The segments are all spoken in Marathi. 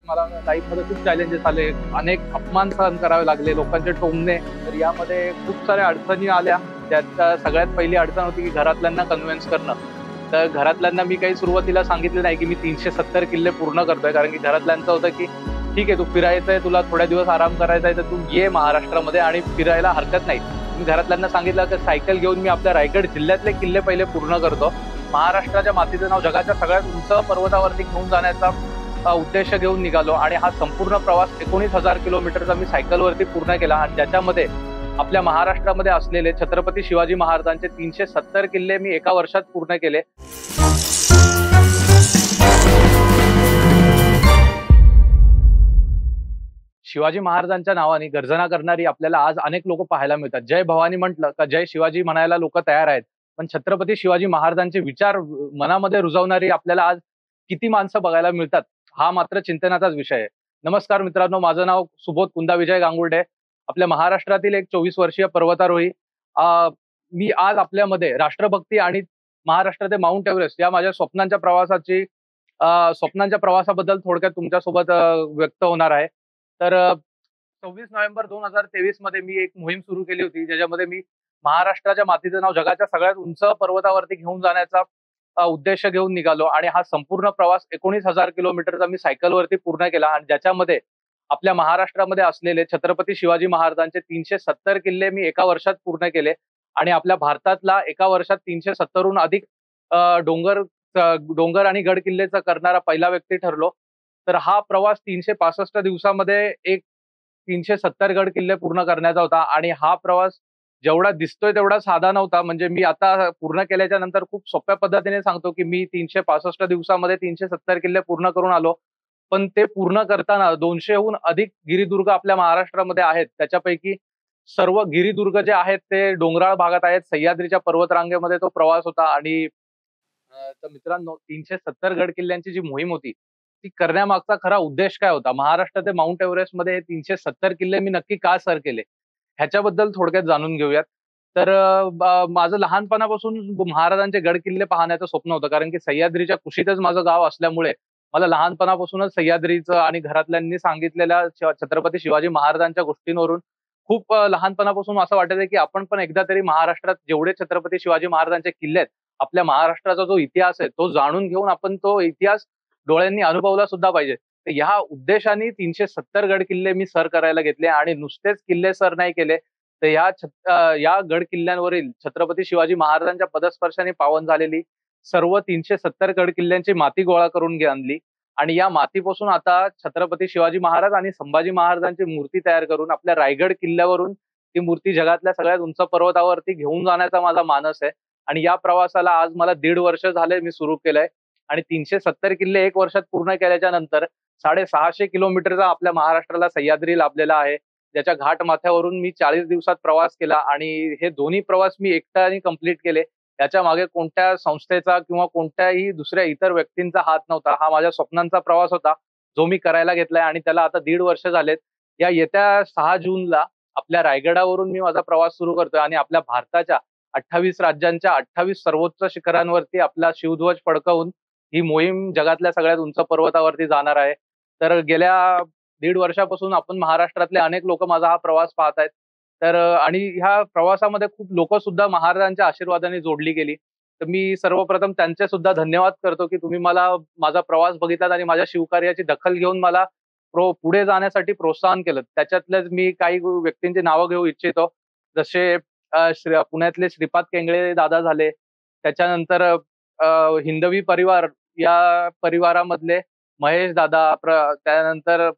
मला लाईफमध्ये खूप चॅलेंजेस आले, अनेक अपमान सहन करावे लागले, लोकांचे टोमणे. तर यामध्ये खूप साऱ्या अडचणी आल्या. त्यात सगळ्यात पहिली अडचण होती की घरातल्यांना कन्व्हिन्स करणं. तर घरातल्यांना मी काही सुरुवातीला सांगितलं नाही की मी 370 किल्ले पूर्ण करतोय. कारण की घरातल्यांचं होतं की ठीक आहे, तू फिरायचंय, तुला थोड्या दिवस आराम करायचा आहे, तर तू ये महाराष्ट्रामध्ये आणि फिरायला हरकत नाही. मी घरातल्यांना सांगितलं की सायकल घेऊन मी आपल्या रायगड जिल्ह्यातले किल्ले पहिले पूर्ण करतो. महाराष्ट्राच्या मातीचं नाव जगाच्या सगळ्यात उंच पर्वतावरती घेऊन जाण्याचा उद्देश घेऊन निघालो आणि हा संपूर्ण प्रवास 19,000 किलोमीटरचा मी सायकलवरती पूर्ण केला. आणि ज्याच्यामध्ये आपल्या महाराष्ट्रामध्ये असलेले छत्रपती शिवाजी महाराजांचे 370 किल्ले मी एका वर्षात पूर्ण केले. शिवाजी महाराजांच्या नावाने गर्जना करणारी आपल्याला आज अनेक लोक पाहायला मिळतात. जय भवानी म्हटलं का जय शिवाजी म्हणायला लोक तयार आहेत. पण छत्रपती शिवाजी महाराजांचे विचार मनामध्ये रुजवणारी आपल्याला आज किती माणसं बघायला मिळतात, हा मात्र चिंतनाचाच विषय आहे. नमस्कार मित्रांनो, माझं नाव सुबोध कुंदा विजय गांगुर्डे. आपल्या महाराष्ट्रातील एक 24 वर्षीय पर्वतारोही. अ, मी आज आपल्यामध्ये राष्ट्रभक्ती आणि महाराष्ट्राचे माउंट एव्हरेस्ट या माझ्या स्वप्नांच्या प्रवासाबद्दल थोडक्यात तुमच्यासोबत व्यक्त होणार आहे. तर 26 नोव्हेंबर 2023 मध्ये मी एक मोहीम सुरू केली होती, ज्याच्यामध्ये मी महाराष्ट्राच्या मातीचं नाव जगाच्या सगळ्यात उंच पर्वतावरती घेऊन जाण्याचा उद्देश घेऊन निघालो. आणि हा संपूर्ण प्रवास 19,000 किलोमीटरचा मी सायकलवरती पूर्ण केला. आणि ज्याच्यामध्ये आपल्या महाराष्ट्रामध्ये असलेले छत्रपती शिवाजी महाराजांचे 370 किल्ले मी एका वर्षात पूर्ण केले. आणि आपल्या भारतातला एका वर्षात 370हून अधिक डोंगर डोंगर आणि गड किल्लेचा करणारा पहिला व्यक्ती ठरलो. तर हा प्रवास 365 दिवसामध्ये एक 370 गड किल्ले पूर्ण करण्याचा होता. आणि हा प्रवास जेवढा दिसतोय तेवढा साधा नव्हता. म्हणजे मी आता पूर्ण केल्याच्या नंतर खूप सोप्या पद्धतीने सांगतो की मी 365 दिवसामध्ये 370 किल्ले पूर्ण करून आलो. पण ते पूर्ण करताना 200हून अधिक गिरिदुर्ग आपल्या महाराष्ट्रामध्ये आहेत. त्याच्यापैकी सर्व गिरिदुर्ग जे आहेत ते डोंगराळ भागात आहेत. सह्याद्रीच्या पर्वतरांगेमध्ये तो प्रवास होता. आणि तर मित्रांनो, 370 गड किल्ल्यांची जी मोहीम होती, ती करण्यामागचा खरा उद्देश काय होता? महाराष्ट्राचे माउंट एव्हरेस्टमध्ये हे 370 किल्ले मी नक्की का सर केले? ह्याच्याबद्दल थोडक्यात जाणून घेऊयात. तर माझं लहानपणापासून महाराजांचे गड किल्ले पाहण्याचं स्वप्न होतं. कारण की सह्याद्रीच्या कुशीतच माझं गाव असल्यामुळे मला लहानपणापासूनच सह्याद्रीचं आणि घरातल्यांनी सांगितलेल्या छत्रपती शिवाजी महाराजांच्या गोष्टींवरून खूप लहानपणापासून असं वाटायचं की आपण पण एकदा तरी महाराष्ट्रात जेवढे छत्रपती शिवाजी महाराजांचे किल्ले आहेत, आपल्या महाराष्ट्राचा जो इतिहास आहे तो जाणून घेऊन आपण तो इतिहास डोळ्यांनी अनुभवला सुद्धा पाहिजे. तर ह्या उद्देशाने 370 गड किल्ले मी सर करायला घेतले. आणि नुसतेच किल्ले सर नाही केले, तर या गड किल्ल्यांवरील छत्रपती शिवाजी महाराजांच्या पदस्पर्शाने पावन झालेली सर्व 370 गड किल्ल्यांची माती गोळा करून आणली. आणि या मातीपासून आता छत्रपती शिवाजी महाराज आणि संभाजी महाराजांची मूर्ती तयार करून आपल्या रायगड किल्ल्यावरून ती मूर्ती जगातल्या सगळ्यात उंच पर्वतावरती घेऊन जाण्याचा माझा मानस आहे. आणि या प्रवासाला आज मला 1.5 वर्ष झाले मी सुरू केलंय. आणि 370 किल्ले एक वर्षात पूर्ण केल्याच्या नंतर 650 किलोमीटरचा आपल्या महाराष्ट्राला सह्याद्री लाभलेला आहे. ज्याच्या घाट माथ्यावरून मी 40 दिवसात प्रवास केला. आणि हे दोन्ही प्रवास मी एकट्याने कंप्लीट केले. याच्या मागे कोणत्या संस्थेचा किंवा कोणत्याही दुसऱ्या इतर व्यक्तींचा हात नव्हता. हा माझ्या स्वप्नांचा प्रवास होता, जो मी करायला घेतलाय. आणि त्याला आता 1.5 वर्ष झालेत. या येत्या 6 जूनला आपल्या रायगडावरून मी माझा प्रवास सुरू करतोय. आणि आपल्या भारताच्या 28 राज्यांच्या 28 सर्वोच्च शिखरांवरती आपला शिवध्वज फडकवून ही मोहीम जगातल्या सगळ्यात उंच पर्वतावरती जाणार आहे. तर गेल्या 1.5 वर्षापासून आपण महाराष्ट्रातले अनेक लोक माझा हा प्रवास पाहत आहेत. तर आणि ह्या प्रवासामध्ये खूप लोक सुद्धा महाराजांच्या आशीर्वादाने जोडली गेली. तर मी सर्वप्रथम त्यांचे सुद्धा धन्यवाद करतो की तुम्ही मला माझा प्रवास बघितलात आणि माझ्या शिवकार्याची दखल घेऊन मला पुढे जाण्यासाठी प्रोत्साहन केलं. त्याच्यातलेच मी काही व्यक्तींची नावं घेऊ इच्छितो. जसे पुण्यातले श्रीपाद केंगळे दादा झाले. त्याच्यानंतर हिंदवी परिवार या परिवारामधले महेश दादा, त्यानंतर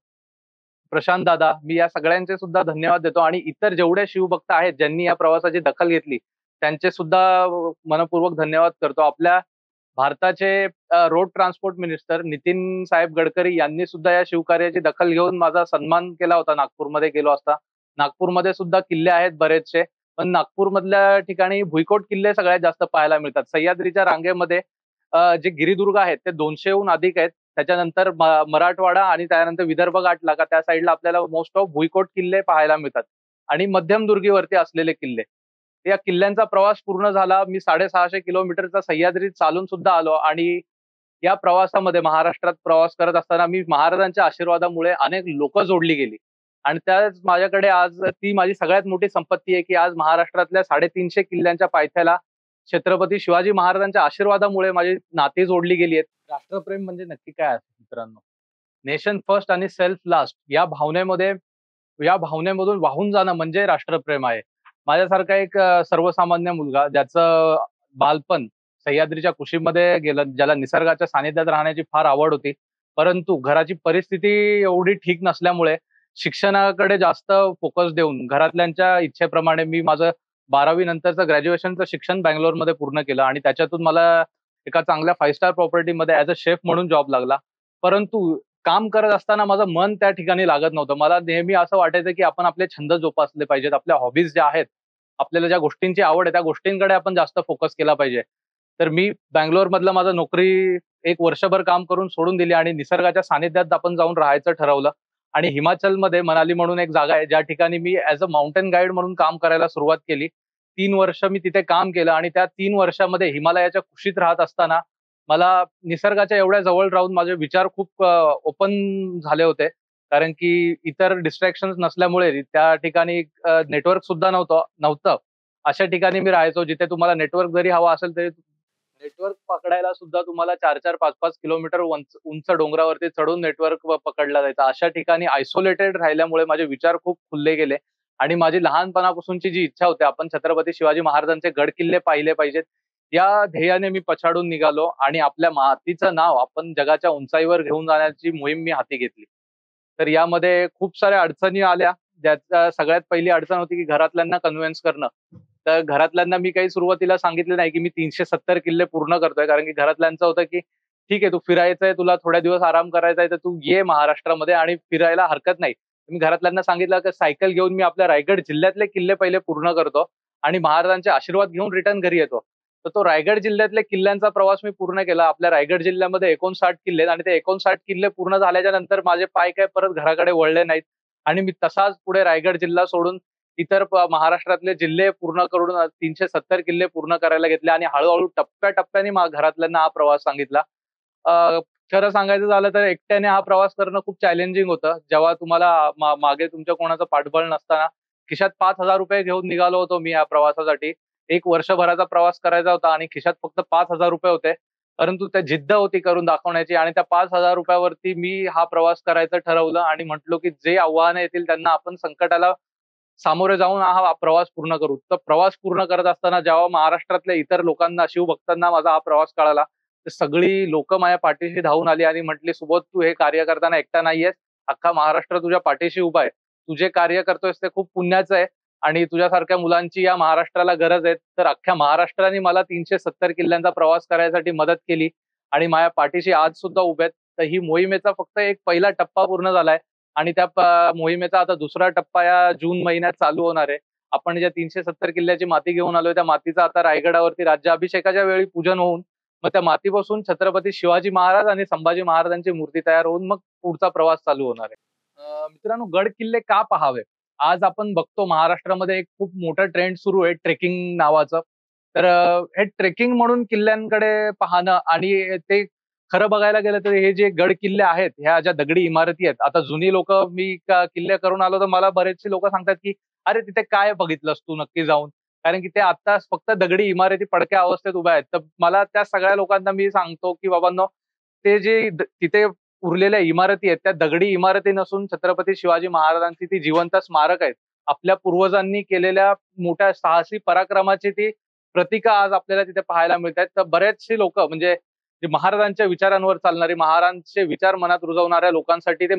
प्रशांत दादा, मी या सगळ्यांचे सुद्धा धन्यवाद देतो. आणि इतर जेवढे शिवभक्त आहेत ज्यांनी या प्रवासाची दखल घेतली, त्यांचे सुद्धा मनःपूर्वक धन्यवाद करतो. आपल्या भारताचे रोड ट्रान्सपोर्ट मिनिस्टर नितीन साहेब गडकरी यांनी सुद्धा या शिवकार्याची दखल घेऊन माझा सन्मान केला होता नागपूरमध्ये गेलो असता. नागपूरमध्ये सुद्धा किल्ले आहेत बरेचसे. पण नागपूरमधल्या ठिकाणी भुईकोट किल्ले सगळ्यात जास्त पाहायला मिळतात. सह्याद्रीच्या रांगेमध्ये जे गिरिदुर्ग आहेत ते 200हून अधिक आहेत. त्याच्यानंतर मराठवाडा आणि त्यानंतर विदर्भ गाठला का त्या साईडला आपल्याला मोस्ट ऑफ भुईकोट किल्ले पाहायला मिळतात. आणि मध्यमदुर्गीवरती असलेले किल्ले. या किल्ल्यांचा प्रवास पूर्ण झाला. मी 650 किलोमीटरचा सह्याद्री चालून सुद्धा आलो. आणि या प्रवासामध्ये महाराष्ट्रात प्रवास करत असताना मी महाराजांच्या आशीर्वादामुळे अनेक लोक जोडली गेली आणि त्याच माझ्याकडे आज ती माझी सगळ्यात मोठी संपत्ती आहे, की आज महाराष्ट्रातल्या 350 किल्ल्यांच्या पायथ्याला छत्रपती शिवाजी महाराजांच्या आशीर्वादामुळे माझी नाती जोडली गेली आहेत. राष्ट्रप्रेम म्हणजे नक्की काय असतं मित्रांनो? नेशन फर्स्ट आणि सेल्फ लास्ट या भावनेमधून वाहून जाणं म्हणजे राष्ट्रप्रेम आहे. माझ्यासारखा एक सर्वसामान्य मुलगा ज्याचं बालपण सह्याद्रीच्या कुशीमध्ये गेलं, ज्याला निसर्गाच्या सानिध्यात राहण्याची फार आवड होती. परंतु घराची परिस्थिती एवढी ठीक नसल्यामुळे शिक्षणाकडे जास्त फोकस देऊन घरातल्यांच्या इच्छेप्रमाणे मी माझं 12वी नंतरचं ग्रॅज्युएशनचं शिक्षण बंगलोरमध्ये पूर्ण केलं आणि त्याच्यातून मला एका चांगल्या 5 स्टार प्रॉपर्टीमध्ये ॲज अ शेफ म्हणून जॉब लागला. परंतु काम करत असताना माझं मन त्या ठिकाणी लागत नव्हतं. मला नेहमी असं वाटायचं, की आपण आपले छंद जोपासले पाहिजेत. आपल्या हॉबीज ज्या आहेत, आपल्याला ज्या गोष्टींची आवड आहे, त्या गोष्टींकडे आपण जास्त फोकस केला पाहिजे. तर मी बंगलोरमधलं माझं नोकरी 1 वर्षभर काम करून सोडून दिली आणि निसर्गाच्या सानिध्यात आपण जाऊन राहायचं ठरवलं आणि हिमाचलमध्ये मनाली म्हणून एक जागा आहे, ज्या ठिकाणी मी ॲज अ माउंटेन गाईड म्हणून काम करायला सुरुवात केली. 3 वर्ष मी तिथे काम केलं आणि त्या 3 वर्षामध्ये हिमालयाच्या कुशीत राहत असताना मला निसर्गाच्या एवढ्या जवळ राहून माझे विचार खूप ओपन झाले होते. कारण की इतर डिस्ट्रॅक्शन्स नसल्यामुळे त्या ठिकाणी नेटवर्क सुद्धा नव्हतं. अशा ठिकाणी मी राहायचो जिथे तुम्हाला नेटवर्क जरी हवा असेल तरी नेटवर्क पकडायला सुद्धा तुम्हाला 4-4, 5-5 किलोमीटर उंच उंच डोंगरावरती चढून नेटवर्क पकडला जायचा. अशा ठिकाणी आयसोलेटेड राहिल्यामुळे माझे विचार खूप खुलले गेले आणि माझी लहानपणापासूनची जी इच्छा होती, आपण छत्रपती शिवाजी महाराजांचे गड किल्ले पाहिले पाहिजेत. या ध्येयाने मी पछाडून निघालो आणि आपल्या मातीचं नाव आपण जगाच्या उंचाईवर घेऊन जाण्याची मोहीम मी हाती घेतली. तर यामध्ये खूप साऱ्या अडचणी आल्या. ज्यात सगळ्यात पहिली अडचण होती, की घरातल्यांना कन्व्हिन्स करणं. तर घरातल्यांना मी काही सुरुवातीला सांगितलं नाही, की मी 370 किल्ले पूर्ण करतोय. कारण की घरातल्यांचं होतं, की "ठीक आहे, तू फिरायचंय, तुला थोड्या दिवस आराम करायचा आहे, तर तू ये महाराष्ट्रामध्ये आणि फिरायला हरकत नाही." मी घरातल्यांना सांगितलं, की सायकल घेऊन मी आपल्या रायगड जिल्ह्यातले किल्ले पहिले पूर्ण करतो आणि महाराजांचे आशीर्वाद घेऊन रिटर्न घरी येतो. तर तो रायगड जिल्ह्यातल्या किल्ल्यांचा प्रवास मी पूर्ण केला. आपल्या रायगड जिल्ह्यामध्ये 59 किल्ले आहेत आणि ते 59 किल्ले पूर्ण झाल्याच्या नंतर माझे पाय काय परत घराकडे वळले नाहीत आणि मी तसाच पुढे रायगड जिल्हा सोडून इतर महाराष्ट्रातले जिल्हे पूर्ण करून 370 किल्ले पूर्ण करायला घेतले आणि हळू-हळू टप्प्याटप्प्याने घरातल्यांना हा प्रवास सांगितला. खरं सांगायचं झालं तर एकट्याने हा प्रवास करणं खूप चॅलेंजिंग होतं. जेव्हा तुम्हाला मागे तुमच्या कोणाचं पाठबळ नसताना खिशात ₹5,000 घेऊन निघालो होतो मी या प्रवासासाठी. 1 वर्षभराचा प्रवास करायचा होता आणि खिशात फक्त ₹5,000 होते. परंतु त्या जिद्द होती करून दाखवण्याची आणि त्या ₹5,000 वरती मी हा प्रवास करायचं ठरवलं आणि म्हटलो, की जे आव्हानं येतील त्यांना आपण संकटाला सामोरे जाऊन हा प्रवास पूर्ण करू. तर प्रवास पूर्ण करत असताना जेव्हा महाराष्ट्रातल्या इतर लोकांना, शिवभक्तांना माझा हा प्रवास कळाला, तर सगळी लोकं माझ्या पाठीशी धावून आली आणि म्हटली, "सुबोध, तू हे कार्य करताना एकटा नाहीयेस. अख्खा महाराष्ट्र तुझ्या पाठीशी उभा आहे. तू जे कार्य करतोयस ते खूप पुण्याचं आहे आणि तुझ्यासारख्या मुलांची या महाराष्ट्राला गरज आहे." तर अख्ख्या महाराष्ट्राने मला 370 किल्ल्यांचा प्रवास करायसाठी मदत केली आणि माझ्या पाठीशी आज सुद्धा उभे आहेत. तर ही मोहिमेचा फक्त एक पहिला टप्पा पूर्ण झालाय. आणि त्या मोहिमेचा आता दुसरा टप्पा या जून महिन्यात चालू होणार आहे. आपण ज्या 370 किल्ल्याची माती घेऊन आलोय, त्या मातीचं आता रायगडावरती राज्याभिषेकाच्या वेळी पूजन होऊन, मग त्या मातीपासून छत्रपती शिवाजी महाराज आणि संभाजी महाराजांची मूर्ती तयार होऊन मग पुढचा प्रवास चालू होणार आहे. मित्रांनो, गड किल्ले का पहावे? आज आपण बघतो महाराष्ट्रामध्ये एक खूप मोठं ट्रेंड सुरू आहे ट्रेकिंग नावाचं. तर हे ट्रेकिंग म्हणून किल्ल्यांकडे पाहणं आणि ते खरं बघायला गेलं तर हे जे गड किल्ले आहेत, ह्या ज्या दगडी इमारती आहेत. आता जुनी लोकं मी किल्ले करून आलो, तर मला बरेचसे लोकं सांगतात, की "अरे, तिथे काय बघितलंस तू नक्की जाऊन?" कारण की ते आता फक्त दगडी इमारती पडक्या अवस्थेत उभ्या आहेत. तर मला त्या सगळ्या लोकांना मी सांगतो, की बाबांनो, ते जे तिथे उरलेल्या इमारती आहेत, त्या दगडी इमारती नसून छत्रपती शिवाजी महाराजांची ती जिवंत स्मारक आहेत. आपल्या पूर्वजांनी केलेल्या मोठ्या साहसी पराक्रमाची ती प्रतीकं आज आपल्याला तिथे पाहायला मिळतायत. तर बरेचशी लोकं म्हणजे जे महाराजांच्या विचारांवर चालणारे, महाराजांचे विचार मनात रुजवणाऱ्या लोकांसाठी ते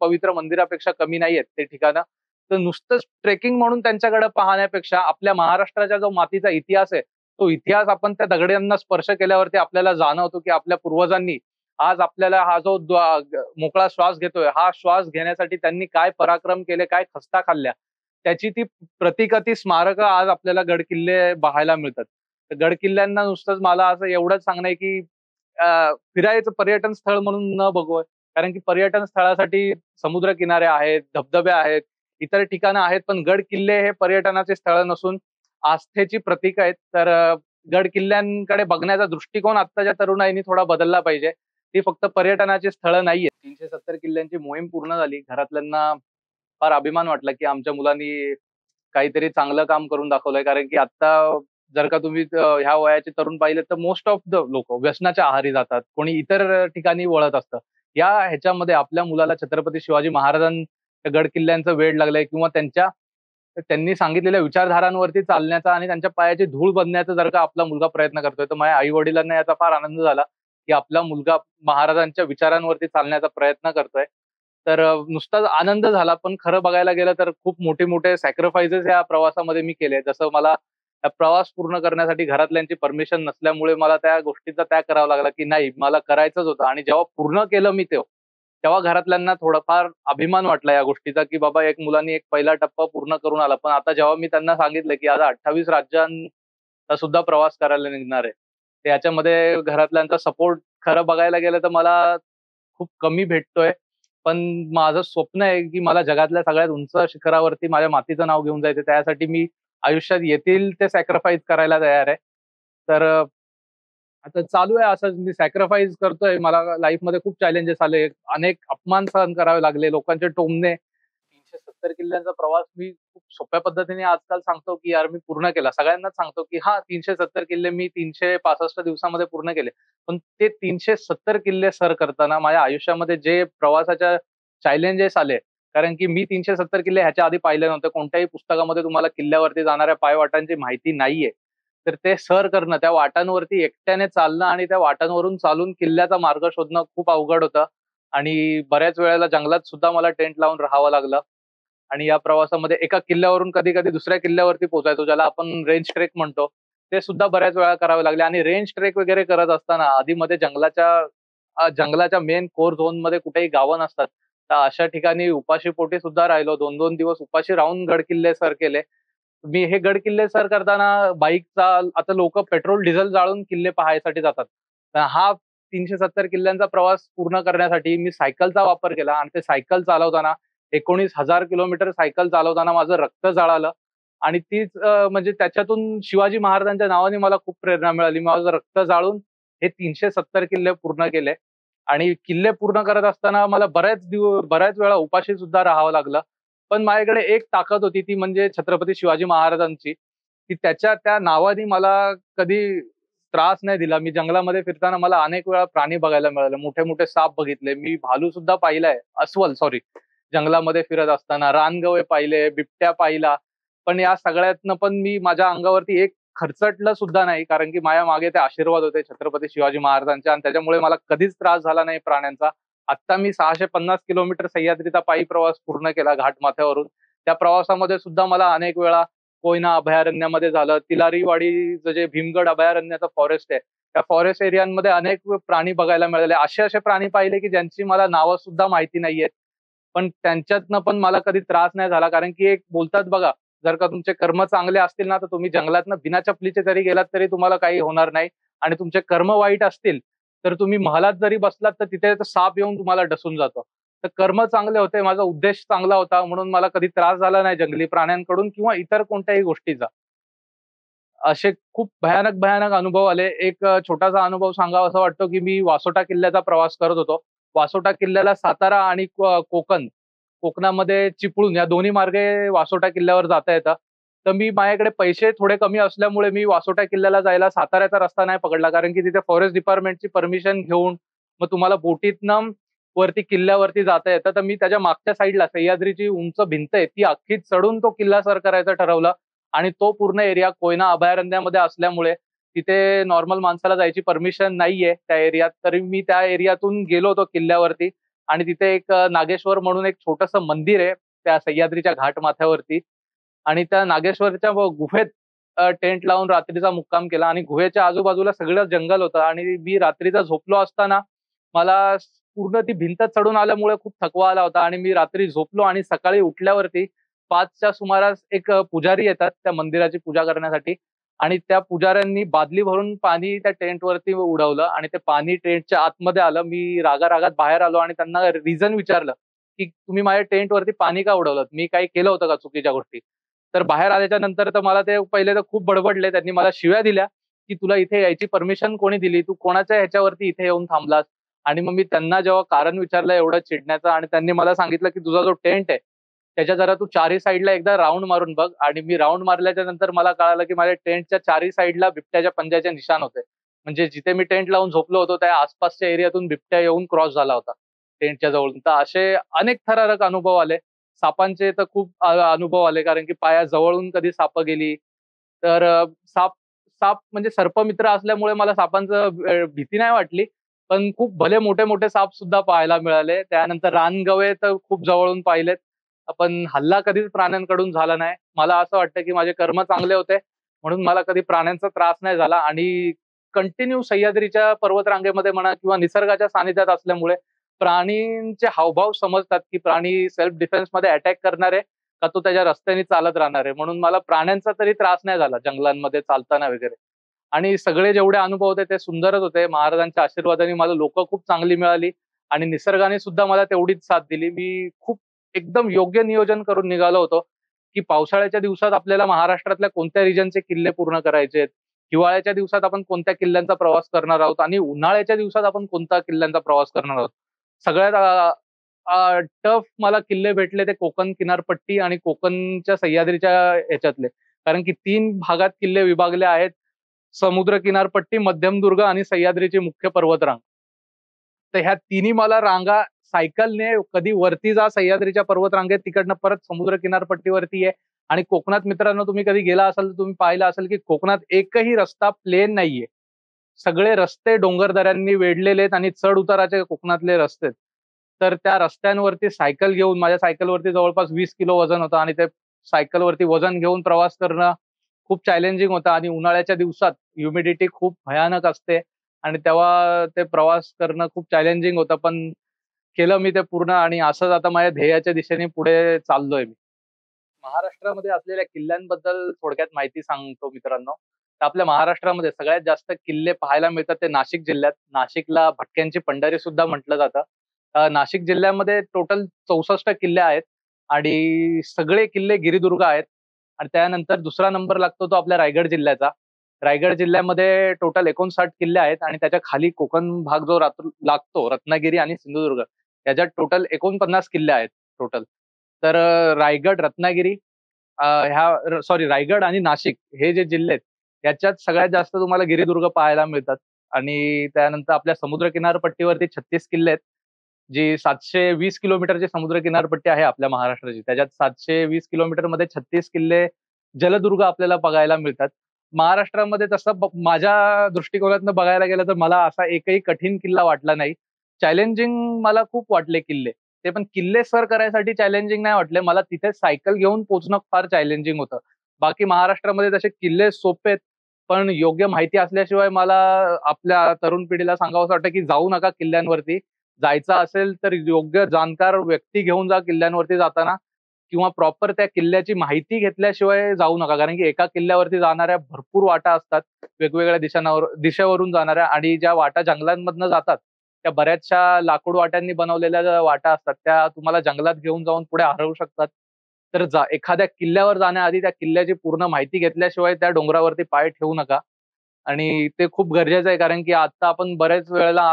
पवित्र मंदिरापेक्षा कमी नाहीयेत ते ठिकाणं. तर नुसतंच ट्रेकिंग म्हणून त्यांच्याकडे पाहण्यापेक्षा आपल्या महाराष्ट्राचा जो मातीचा इतिहास आहे, तो इतिहास आपण त्या दगडांना स्पर्श केल्यावरती आपल्याला जाणवतो, की आपल्या पूर्वजांनी आज आपल्याला हा जो मोकळा श्वास घेतोय, हा श्वास घेण्यासाठी त्यांनी काय पराक्रम केले, काय खस्ता खाल्ल्या, त्याची ती प्रतीकं, ती स्मारकं आज आपल्याला गडकिल्ले पाहायला मिळतात. तर गडकिल्ल्यांना नुसतंच मला असं एवढंच सांगणं आहे, की फिरायचं पर्यटन स्थळ म्हणून न बघू. कारण की पर्यटन स्थळासाठी समुद्रकिनारे आहेत, धबधबे आहेत, इतर ठिकाणं आहेत. पण गड किल्ले हे पर्यटनाचे स्थळ नसून आस्थेची प्रतीक आहेत. तर गड किल्ल्यांकडे बघण्याचा दृष्टिकोन आत्ताच्या तरुणाईनी थोडा बदलला पाहिजे. ती फक्त पर्यटनाची स्थळं नाहीये. 370 किल्ल्यांची मोहीम पूर्ण झाली. घरातल्यांना फार अभिमान वाटला, की आमच्या मुलांनी काहीतरी चांगलं काम करून दाखवलंय. कारण की आता जर का तुम्ही ह्या वयाचे तरुण पाहिले तर मोस्ट ऑफ द लोकं व्यसनाच्या आहारी जातात. कोणी इतर ठिकाणी वळत असतं. या ह्याच्यामध्ये आपल्या मुलाला छत्रपती शिवाजी महाराजांच्या गड किल्ल्यांचं वेड लागलंय किंवा त्यांनी सांगितलेल्या विचारधारांवरती चालण्याचा आणि त्यांच्या पायाची धूळ बनण्याचा जर का आपला मुलगा प्रयत्न करतोय, तर माझ्या आई-वडिलांना याचा फार आनंद झाला, की आपला मुलगा महाराजांच्या विचारांवरती चालण्याचा प्रयत्न करतोय. तर नुसताच आनंद झाला, पण खरं बघायला गेलं तर खूप मोठे-मोठे सॅक्रिफाइसेस या प्रवासामध्ये मी केले. जसं मला प्रवास पूर्ण करण्यासाठी घरातल्यांची परमिशन नसल्यामुळे मला त्या गोष्टीचा त्याग करावा लागला, की नाही मला करायचंच होतं आणि जेव्हा पूर्ण केलं मी तेव्हा घरातल्यांना थोडाफार अभिमान वाटला या गोष्टीचा, की बाबा एक मुलांनी एक पहिला टप्पा पूर्ण करून आला. पण आता जेव्हा मी त्यांना सांगितलं, की आता 28 राज्यांचा सुद्धा प्रवास करायला निघणार आहे. तर याच्यामध्ये घरातल्यांचा सपोर्ट खरं बघायला गेलं तर मला खूप कमी भेटतोय. पण माझं स्वप्न आहे, की मला जगातल्या सगळ्यात उंच शिखरावरती माझ्या मातीचं नाव घेऊन जायचं. त्यासाठी मी आयुष्यात येतील ते सॅक्रिफाईस करायला तयार आहे. तर आता चालू आहे असंच मी सॅक्रिफाईस करतोय. मला लाईफमध्ये खूप चॅलेंजेस आले. अनेक अपमान सहन करावे लागले. लोकांचे टोमणे. 370 किल्ल्यांचा प्रवास मी खूप सोप्या पद्धतीने आजकाल सांगतो, की यार मी पूर्ण केला. सगळ्यांनाच सांगतो, की हां, 370 किल्ले मी 365 दिवसामध्ये पूर्ण केले. पण ते 370 किल्ले सर करताना माझ्या आयुष्यामध्ये जे प्रवासाच्या चॅलेंजेस आले, कारण की मी 370 किल्ले ह्याच्या आधी पाहिले नव्हते. कोणत्याही पुस्तकामध्ये तुम्हाला किल्ल्यावरती जाणाऱ्या पायवाटांची माहिती नाहीये. तर ते सर करणं, त्या वाटांवरती एकट्याने चालणं आणि त्या वाटांवरून चालून किल्ल्याचा मार्ग शोधणं खूप अवघड होतं आणि बऱ्याच वेळेला जंगलात सुद्धा मला टेंट लावून राहावं लागलं. आणि या प्रवासामध्ये एका किल्ल्यावरून कधी-कधी दुसऱ्या किल्ल्यावरती पोहोचायचो, ज्याला आपण रेंज ट्रेक म्हणतो. ते सुद्धा बऱ्याच वेळा करावे लागले आणि रेंज ट्रेक वगैरे करत असताना आधीमध्ये जंगलाच्या मेन कोर झोनमध्ये कुठेही गावं नसतात. तर अशा ठिकाणी उपाशीपोटी सुद्धा राहिलो. 2-2 दिवस उपाशी राहून गड-किल्ले सर केले. मी हे गड-किल्ले सर करताना बाईकचा आता लोकं पेट्रोल, डिझेल जाळून किल्ले पाहायसाठी जातात. तर हा 370 किल्ल्यांचा प्रवास पूर्ण करण्यासाठी मी सायकलचा वापर केला आणि ते सायकल चालवताना 19,000 किलोमीटर सायकल चालवताना माझं रक्त जळालं आणि तीच म्हणजे त्याच्यातून शिवाजी महाराजांच्या नावाने मला खूप प्रेरणा मिळाली. माझं रक्त जाळून हे 370 किल्ले पूर्ण केले आणि किल्ले पूर्ण करत असताना मला बऱ्याच वेळा उपाशी सुद्धा राहावं लागलं. पण माझ्याकडे एक ताकद होती ती म्हणजे छत्रपती शिवाजी महाराजांची, की त्याच्या त्या नावाने मला कधी त्रास नाही दिला. मी जंगलामध्ये फिरताना मला अनेक वेळा प्राणी बघायला मिळाले. मोठे-मोठे साप बघितले. मी भालू सुद्धा पाहिलाय. अस्वल सॉरी. जंगलामध्ये फिरत असताना रानगवे पाहिले, बिबट्या पाहिला. पण या सगळ्यातनं पण मी माझ्या अंगावरती एक खरचटलं सुद्धा नाही. कारण की माझ्या मागे ते आशीर्वाद होते छत्रपती शिवाजी महाराजांचे आणि त्याच्यामुळे मला कधीच त्रास झाला नाही प्राण्यांचा. आत्ता मी 650 किलोमीटर सह्याद्रीचा पायी प्रवास पूर्ण केला घाटमाथ्यावरून. त्या प्रवासामध्ये सुद्धा मला अनेक वेळा कोयना अभयारण्यामध्ये झालं, तिलारीवाडीचं जे भीमगड अभयारण्याचं फॉरेस्ट आहे, त्या फॉरेस्ट एरियांमध्ये अनेक प्राणी बघायला मिळाले. असे प्राणी पाहिले की ज्यांची मला नावं सुद्धा माहिती नाहीयेत. पण त्यांच्यातनं पण मला कधी त्रास नाही झाला. कारण की एक बोलतात बघा, जर का तुमचे कर्म चांगले असतील ना, तर तुम्ही जंगलातनं बिना चपलीचे जरी गेलात तरी तुम्हाला काही होणार नाही आणि तुमचे कर्म वाईट असतील, तर तुम्ही महालात जरी बसलात तर तिथे साप येऊन तुम्हाला डसून जातो. तर कर्म चांगले होते, माझा उद्देश चांगला होता म्हणून मला कधी त्रास झाला नाही जंगली प्राण्यांकडून किंवा इतर कोणत्याही गोष्टीचा. असे खूप भयानक अनुभव आले. एक छोटासा अनुभव सांगावासा वाटतो, की मी वासोटा किल्ल्याचा प्रवास करत होतो. वासोटा किल्ल्याला सातारा आणि कोकणामध्ये चिपळूण या दोन्ही मार्गे वासोटा किल्ल्यावर जाता येतं. तर माझ्याकडे पैसे थोडे कमी असल्यामुळे मी वासोटा किल्ल्याला जायला साताऱ्याचा रस्ता नाही पकडला. कारण की तिथे फॉरेस्ट डिपार्टमेंटची परमिशन घेऊन मग तुम्हाला बोटीतनं वरती किल्ल्यावरती जाता येतं. तर मी त्याच्या मागच्या साइडला सह्याद्रीची उंच भिंत आहे, ती अख्खी चढून तो किल्ला सर करायचं ठरवलं आणि तो पूर्ण एरिया कोयना अभयारण्यामध्ये असल्यामुळे तिथे नॉर्मल माणसाला जायची परमिशन नाहीये त्या एरियात. तरी मी त्या एरियातून गेलो होतो किल्ल्यावरती आणि तिथे एक नागेश्वर म्हणून एक छोटंसं मंदिर आहे त्या सह्याद्रीच्या घाट माथ्यावरती आणि त्या नागेश्वरच्या गुहेत टेंट लावून रात्रीचा मुक्काम केला आणि गुहेच्या आजूबाजूला सगळं जंगल होतं आणि मी रात्रीचा झोपलो असताना मला पूर्ण ती भिंत चढून आल्यामुळे खूप थकवा आला होता आणि मी रात्री झोपलो आणि सकाळी उठल्यावरती 5च्या सुमारास एक पुजारी येतात त्या मंदिराची पूजा करण्यासाठी आणि त्या पुजाऱ्यांनी बादली भरून पाणी त्या टेंटवरती उडवलं आणि ते पाणी टेंटच्या आतमध्ये आलं. मी रागारागात बाहेर आलो आणि त्यांना रिझन विचारलं, की "तुम्ही माझ्या टेंटवरती पाणी का उडवलत? मी काही केलं होतं का चुकीच्या गोष्टी?" तर बाहेर आल्याच्या नंतर तर मला ते पहिले तर खूप बडबडले. त्यांनी मला शिव्या दिल्या की तुला इथे यायची परमिशन कोणी दिली, तू कोणाच्या ह्याच्यावरती इथे येऊन थांबलास. आणि मग मी त्यांना जेव्हा कारण विचारलं एवढं चिडण्याचं, आणि त्यांनी मला सांगितलं की तुझा जो टेंट आहे त्याच्या जरा तू चारी साईडला एकदा राऊंड मारून बघ. आणि मी राऊंड मारल्याच्या नंतर मला कळालं की माझ्या टेंटच्या चारी साईडला बिबट्याच्या पंजाचे निशाण होते. म्हणजे जिथे मी टेंट लावून झोपलो होतो त्या आसपासच्या एरियातून बिबट्या येऊन क्रॉस झाला होता टेंटच्या जवळून. तर असे अनेक थरारक अनुभव आले. सापांचे तर खूप अनुभव आले, कारण की पायाजवळून कधी साप गेली. तर साप साप म्हणजे सर्पमित्र असल्यामुळे मला सापांचं भीती नाही वाटली. पण खूप भले मोठे मोठे साप सुद्धा पाहायला मिळाले. त्यानंतर रानगवे तर खूप जवळून पाहिलेत. पण हल्ला कधीच प्राण्यांकडून झाला नाही. मला असं वाटतं की माझे कर्म चांगले होते म्हणून मला कधी प्राण्यांचा त्रास नाही झाला. आणि कंटिन्यू सह्याद्रीच्या पर्वतरांगेमध्ये म्हणा किंवा निसर्गाच्या सानिध्यात असल्यामुळे प्राणींचे हावभाव समजतात की प्राणी सेल्फ डिफेन्स मध्ये अटॅक करणार आहे का तो त्याच्या रस्त्याने चालत राहणार आहे. म्हणून मला प्राण्यांचा तरी त्रास नाही झाला जंगलांमध्ये चालताना वगैरे. आणि सगळे जेवढे अनुभव होते ते सुंदरच होते. महाराजांच्या आशीर्वादाने मला लोक खूप चांगली मिळाली आणि निसर्गाने सुद्धा मला तेवढीच साथ दिली. मी खूप एकदम योग्य नियोजन करून निघालो होतो की पावसाळ्याच्या दिवसात आपल्याला महाराष्ट्रातल्या कोणत्या रिजनचे किल्ले पूर्ण करायचे आहेत, हिवाळ्याच्या दिवसात आपण कोणत्या किल्ल्यांचा प्रवास करणार आहोत आणि उन्हाळ्याच्या दिवसात आपण कोणत्या किल्ल्यांचा प्रवास करणार आहोत. सगळ्यात टफ मला किल्ले भेटले ते कोकण किनारपट्टी आणि कोकणच्या सह्याद्रीच्या ह्याच्यातले. कारण की 3 भागात किल्ले विभागले आहेत. समुद्र किनारपट्टी, मध्यमदुर्ग आणि सह्याद्रीची मुख्य पर्वतरांग. तर ह्या तिन्ही मला रांगा सायकलने कधी वरती जा सह्याद्रीच्या पर्वतरांगेत, तिकडनं परत समुद्र किनारपट्टीवरती आहे. आणि कोकणात मित्रांनो तुम्ही कधी गेला असाल तर तुम्ही पाहिलं असेल की कोकणात एकही रस्ता प्लेन नाहीये. सगळे रस्ते डोंगरदऱ्यांनी वेढलेले आहेत आणि चढ उताराचे कोकणातले रस्ते आहेत. तर त्या रस्त्यांवरती सायकल घेऊन, माझ्या सायकलवरती जवळपास 20 किलो वजन होतं आणि ते सायकलवरती वजन घेऊन प्रवास करणं खूप चॅलेंजिंग होतं. आणि उन्हाळ्याच्या दिवसात ह्युमिडिटी खूप भयानक असते आणि तेव्हा ते प्रवास करणं खूप चॅलेंजिंग होतं. पण केलं मी ते पूर्ण आणि असंच आता माझ्या ध्येयाच्या दिशेने पुढे चाललोय मी. महाराष्ट्रामध्ये असलेल्या किल्ल्यांबद्दल थोडक्यात माहिती सांगतो मित्रांनो. तर आपल्या महाराष्ट्रामध्ये सगळ्यात जास्त किल्ले पाहायला मिळतात ते नाशिक जिल्ह्यात. नाशिकला भटक्यांची पंढरी सुद्धा म्हटलं जातं. नाशिक जिल्ह्यामध्ये टोटल 64 किल्ले आहेत आणि सगळे किल्ले गिरिदुर्ग आहेत. आणि त्यानंतर दुसरा नंबर लागतो तो आपल्या रायगड जिल्ह्याचा. रायगड जिल्ह्यामध्ये टोटल 59 किल्ले आहेत आणि त्याच्या खाली कोकण भाग जो लागतो रत्नागिरी आणि सिंधुदुर्ग, याच्यात टोटल 49 किल्ले आहेत टोटल. तर रायगड, रत्नागिरी, रायगड आणि नाशिक हे जे जिल्हे आहेत, याच्यात सगळ्यात जास्त तुम्हाला गिरिदुर्ग पाहायला मिळतात. आणि त्यानंतर आपल्या समुद्र किनारपट्टीवरती 36 किल्ले आहेत. जी 720 किलोमीटरची समुद्र किनारपट्टी आहे आपल्या महाराष्ट्राची. त्याच्यात 720 किलोमीटरमध्ये 36 किल्ले, जलदुर्ग आपल्याला बघायला मिळतात. महाराष्ट्रामध्ये तसं माझ्या दृष्टिकोनातनं बघायला गेलं तर मला असा एकही कठीण किल्ला वाटला नाही. चॅलेंजिंग मला खूप वाटले किल्ले. ते पण किल्ले सर करायसाठी चॅलेंजिंग नाही वाटले. मला तिथे सायकल घेऊन पोहोचणं फार चॅलेंजिंग होतं. बाकी महाराष्ट्रामध्ये तसे किल्ले सोपे आहेत. पण योग्य माहिती असल्याशिवाय मला आपल्या तरुण पिढीला सांगावंसं वाटतं, की जाऊ नका किल्ल्यांवरती. जायचं असेल तर योग्य जाणकार व्यक्ती घेऊन जा किल्ल्यांवरती जाताना, किंवा प्रॉपर त्या किल्ल्याची माहिती घेतल्याशिवाय जाऊ नका. कारण की एका किल्ल्यावरती जाणाऱ्या भरपूर वाटा असतात. वेगवेगळ्या दिशेवरून जाणाऱ्या, आणि ज्या वाटा जंगलांमधनं जातात, त्या बऱ्याचशा लाकूड वाट्यांनी बनवलेल्या ज्या वाटा असतात, त्या तुम्हाला जंगलात घेऊन जाऊन पुढे हरवू शकतात. तर एखाद्या किल्ल्यावर जाण्याआधी त्या किल्ल्याची पूर्ण माहिती घेतल्याशिवाय त्या डोंगरावरती पाय ठेवू नका. आणि ते खूप गरजेचं आहे, कारण की आता आपण बऱ्याच वेळेला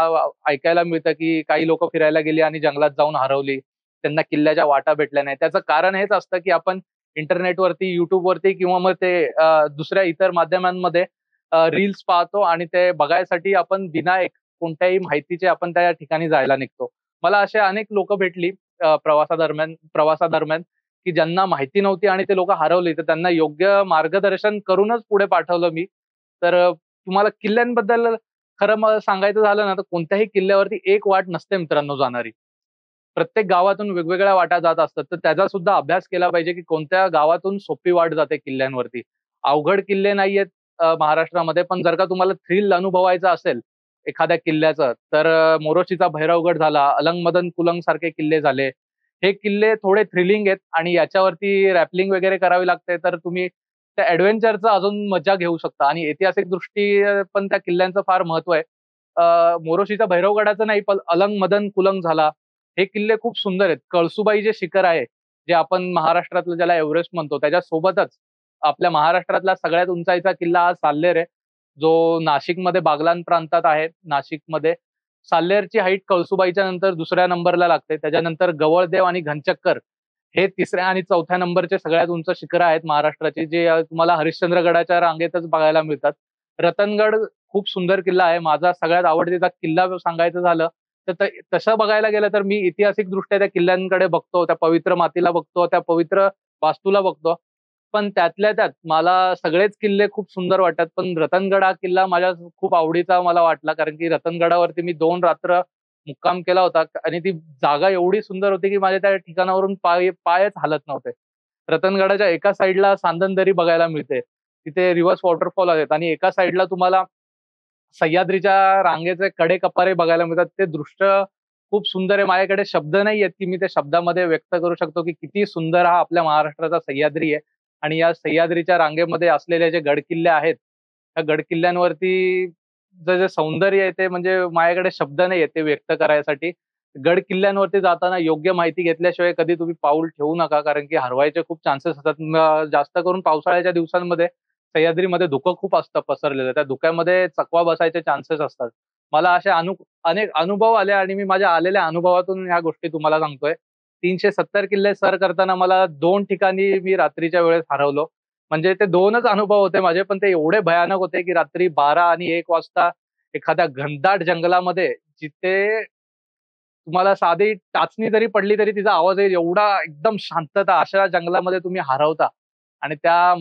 ऐकायला मिळतं, की काही लोकं फिरायला गेली आणि जंगलात जाऊन हरवली. त्यांना किल्ल्याच्या वाटा भेटल्या नाही. त्याचं कारण हेच असतं, की आपण इंटरनेटवरती, YouTubeवरती किंवा मग ते दुसऱ्या इतर माध्यमांमध्ये रील्स पाहतो आणि ते बघायसाठी आपण कोणत्याही माहितीचे आपण त्या ठिकाणी जायला निघतो. मला असे अनेक लोकं भेटली प्रवासादरम्यान, की ज्यांना माहिती नव्हती आणि ते लोकं हरवली. तर त्यांना योग्य मार्गदर्शन करूनच पुढे पाठवलं मी. तर तुम्हाला किल्ल्यांबद्दल खरं मला सांगायचं झालं ना, तर कोणत्याही किल्ल्यावरती एक वाट नसते मित्रांनो जाणारी. प्रत्येक गावातून वेगवेगळ्या वाटा जात असतात. तर त्याचा सुद्धा अभ्यास केला पाहिजे, की कोणत्या गावातून सोपी वाट जाते किल्ल्यांवरती. अवघड किल्ले नाहीयेत महाराष्ट्रामध्ये. पण जर का तुम्हाला थ्रिल अनुभवायचं असेल एखाद्या किल्ल्याचं, तर मोरोशीचा भैरवगड झाला, अलंग मदन कुलंग सारखे किल्ले झाले. हे किल्ले थोडे थ्रिलिंग आहेत आणि याच्यावरती रॅपलिंग वगैरे करावी लागते. तर तुम्ही त्या एडव्हेंचरचं अजून मजा घेऊ शकता. आणि ऐतिहासिक दृष्टी पण त्या किल्ल्यांचं फार महत्व आहे. मोरोशीच्या भैरवगडाचं नाही, पण अलंग मदन कुलंग झाला. हे किल्ले खूप सुंदर आहेत. कळसुबाई जे शिखर आहे, जे आपण महाराष्ट्रातलं ज्याला एव्हरेस्ट म्हणतो, त्याच्यासोबतच आपल्या महाराष्ट्रातला सगळ्यात उंचाईचा किल्ला हा साल्लेर आहे. जो नाशिकमध्ये बागलाण प्रांतात आहे. नाशिकमध्ये साल्हेरची हाईट कळसुबाईच्या नंतर दुसऱ्या नंबरला लागते. त्याच्यानंतर गवळदेव आणि घनचक्कर हे तिसऱ्या आणि चौथ्या नंबरचे सगळ्यात उंच शिखरं आहेत महाराष्ट्राची, जे तुम्हाला हरिश्चंद्रगडाच्या रांगेतच बघायला मिळतात. रतनगड खूप सुंदर किल्ला आहे. माझा सगळ्यात आवडतीचा किल्ला सांगायचं झालं तर तसं बघायला गेलं तर मी ऐतिहासिकदृष्ट्या त्या किल्ल्यांकडे बघतो, त्या पवित्र मातीला बघतो, त्या पवित्र वास्तूला बघतो. पण त्यातल्या त्यात मला सगळेच किल्ले खूप सुंदर वाटतात. पण रतनगड हा किल्ला माझ्या खूप आवडीचा मला वाटला. कारण की रतनगडावरती मी 2 रात्र मुक्काम केला होता आणि ती जागा एवढी सुंदर होती, की माझ्या त्या ठिकाणावरून पायच हालत नव्हते. रतनगडाच्या एका साइडला सांदन बघायला मिळते. तिथे रिव्हर्स वॉटरफॉल आहेत आणि एका साइडला तुम्हाला सह्याद्रीच्या रांगेचे कडे-कपारे बघायला मिळतात. ते दृश्य खूप सुंदर आहे. माझ्याकडे शब्द नाहीयेत, की मी ते शब्दामध्ये व्यक्त करू शकतो, की किती सुंदर हा आपल्या महाराष्ट्राचा सह्याद्री आहे. आणि या सह्याद्रीच्या रांगेमध्ये असलेले जे गडकिल्ले आहेत, त्या गडकिल्ल्यांवरती जे सौंदर्य आहे ते म्हणजे माझ्याकडे शब्द नाहीयेत ते व्यक्त करायसाठी. गडकिल्ल्यांवरती जाताना योग्य माहिती घेतल्याशिवाय कधी तुम्ही पाऊल ठेवू नका. कारण की हरवायचे खूप चान्सेस असतात. जास्त करून पावसाळ्याच्या दिवसांमध्ये सह्याद्रीमध्ये धुकं खूप असतं पसरलेलं. त्या धुक्यामध्ये चकवा बसायचे चान्सेस असतात. मला असे अनेक अनुभव आले आणि मी माझ्या आलेल्या अनुभवातून ह्या गोष्टी तुम्हाला सांगतोय. 370 किल्ले सर करताना मला 2 ठिकाणी मी रात्रीच्या वेळेस हरवलो. म्हणजे ते 2च अनुभव होते माझे, पण ते एवढे भयानक होते, की रात्री 12 आणि 1 वाजता एखाद्या घनदाट जंगलामध्ये जिथे तुम्हाला साधी टाचणी जरी पडली तरी तिचा आवाज येईल एवढा एकदम शांतता अशा जंगलामध्ये तुम्ही हरवता आणि त्या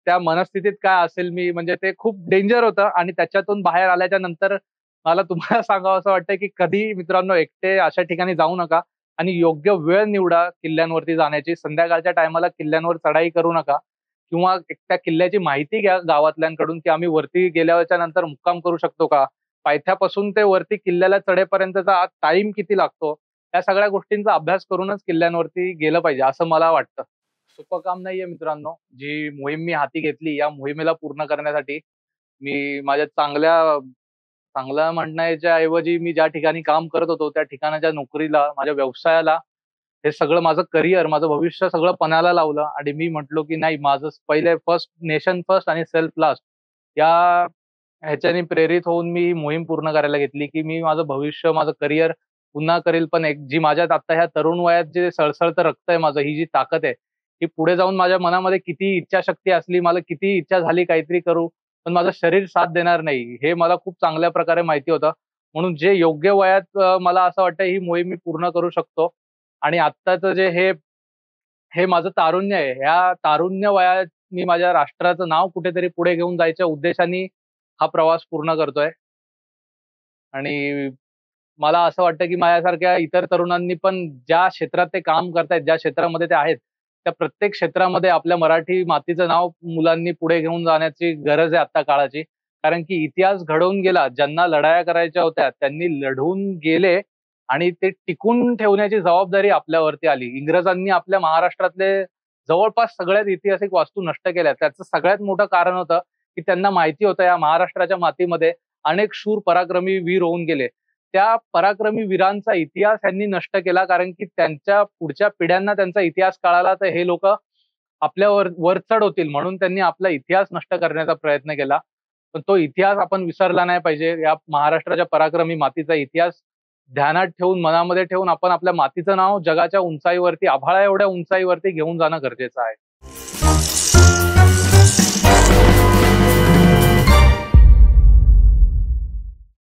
त्या मनस्थितीत काय असेल मी म्हणजे ते खूप डेंजर होतं आणि त्याच्यातून बाहेर आल्याच्या नंतर मला तुम्हाला सांगावं असं वाटतंय, की कधी मित्रांनो एकटे अशा ठिकाणी जाऊ नका आणि योग्य वेळ निवडा किल्ल्यांवरती जाण्याची. संध्याकाळच्या टायमाला किल्ल्यांवर चढाई करू नका किंवा त्या किल्ल्याची माहिती घ्या गावातल्यांकडून, की आम्ही वरती गेल्याच्या नंतर मुक्काम करू शकतो का? पायथ्यापासून ते वरती किल्ल्याला चढेपर्यंतचा टाईम किती लागतो? या सगळ्या गोष्टींचा अभ्यास करूनच किल्ल्यांवरती गेलं पाहिजे, असं मला वाटतं. सोपं काम नाहीये मित्रांनो. जी मोहीम मी हाती घेतली, या मोहिमेला पूर्ण करण्यासाठी मी माझ्या चांगलं म्हणण्याच्या ऐवजी मी ज्या ठिकाणी काम करत होतो, त्या ठिकाणाच्या नोकरीला, माझ्या व्यवसायाला, हे सगळं माझं करियर, माझं भविष्य सगळं पणाला लावलं आणि मी म्हटलो, की नाही माझं पहिले फर्स्ट नेशन फर्स्ट आणि सेल्फ लास्ट या ह्याच्याने प्रेरित होऊन मी मोहीम पूर्ण करायला घेतली, की मी माझं भविष्य, माझं करियर पुन्हा करेल. पण एक जी माझ्यात आता ह्या तरुण वयात जे सळसळतं रक्त आहे माझं, ही जी ताकद आहे, ही पुढे जाऊन माझ्या मनामध्ये किती इच्छाशक्ती असली, मला किती इच्छा झाली काहीतरी करू, पण माझं शरीर साथ देणार नाही, हे मला खूप चांगल्या प्रकारे माहिती होतं. म्हणून जे योग्य वयात मला असं वाटतं ही मोहीम मी पूर्ण करू शकतो आणि आत्ताचं जे हे हे माझं तारुण्य आहे. ह्या तारुण्य वयात मी माझ्या राष्ट्राचं नाव कुठेतरी पुढे घेऊन जायच्या उद्देशाने हा प्रवास पूर्ण करतोय आणि मला असं वाटतं, की माझ्यासारख्या इतर तरुणांनी पण ज्या क्षेत्रात ते काम करतायत, ज्या क्षेत्रामध्ये ते आहेत, त्या प्रत्येक क्षेत्रामध्ये आपल्या मराठी मातीचं नाव मुलांनी पुढे घेऊन जाण्याची गरज आहे आत्ता काळाची. कारण की इतिहास घडवून गेला. ज्यांना लढाया करायच्या होत्या, त्यांनी लढून गेले आणि ते टिकून ठेवण्याची जबाबदारी आपल्यावरती आली. इंग्रजांनी आपल्या महाराष्ट्रातले जवळपास सगळ्याच ऐतिहासिक वास्तू नष्ट केल्या. त्याचं सगळ्यात मोठं कारण होतं, की त्यांना माहिती होतं या महाराष्ट्राच्या मातीमध्ये अनेक शूर पराक्रमी वीर होऊन गेले. त्या पराक्रमी वीरांचा इतिहास यांनी नष्ट केला कारण की त्यांच्या पुढच्या पिढ्यांना त्यांचा इतिहास कळाला तर हे लोकं आपल्यावर वरचढ होतील म्हणून त्यांनी आपला इतिहास नष्ट करण्याचा प्रयत्न केला. पण तो इतिहास आपण विसरला नाही पाहिजे. या महाराष्ट्राच्या पराक्रमी मातीचा इतिहास ध्यानात ठेवून, मनामध्ये ठेवून आपण आपल्या मातीचं नाव जगाच्या उंचाईवरती, आभाळा एवढ्या उंचाईवरती घेऊन जाणं गरजेचं आहे.